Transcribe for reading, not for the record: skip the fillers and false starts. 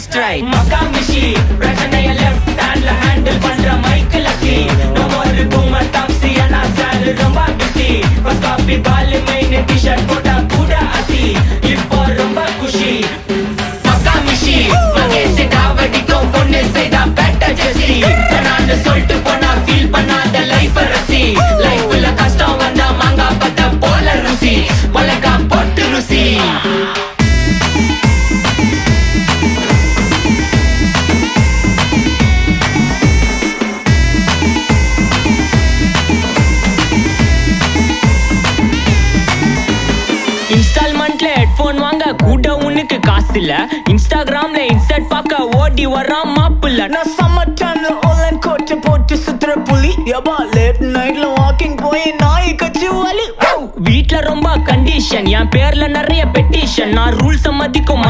strike Makamishi பிரச்சனைய left handல handle பண்ற Michael அசி No more boomer taxi and I ரொம்ப busy First copy ball main t-shirt போட்டா கூட அசி இப்போ ரொம்ப குஷி Makamishi மகேஷ் டாவடிக்கும் பொண்ணு செய்தா better ஜெசி நான் சொல்லிட்டு போனா feel பண்ணாத life ரசி லைஃப்ல கஷ்டம் வந்தா மாங்கா பத்த போல ருசி மலக்கா போட்டு ருசி இன்ஸ்டால்மெண்ட்ல ஹெட்போன் வாங்க கூட உனக்கு காசு இல்ல இன்ஸ்டாகிராம்ல இன்ஸ்டன்ட் பார்க்க ஓடி வரான் மாப்பிள்ள நான் சம்மர் டைம்ல ஆன்லைன் கோட்டை போட்டு சுத்துற புலி யபா லேட் நைட்ல வாக்கிங் போய் நாய் கச்சி வலி வீட்ல ரொம்ப கண்டிஷன் என் பேர்ல நிறைய பெட்டிஷன் நான் ரூல்ஸ் மதிக்கும்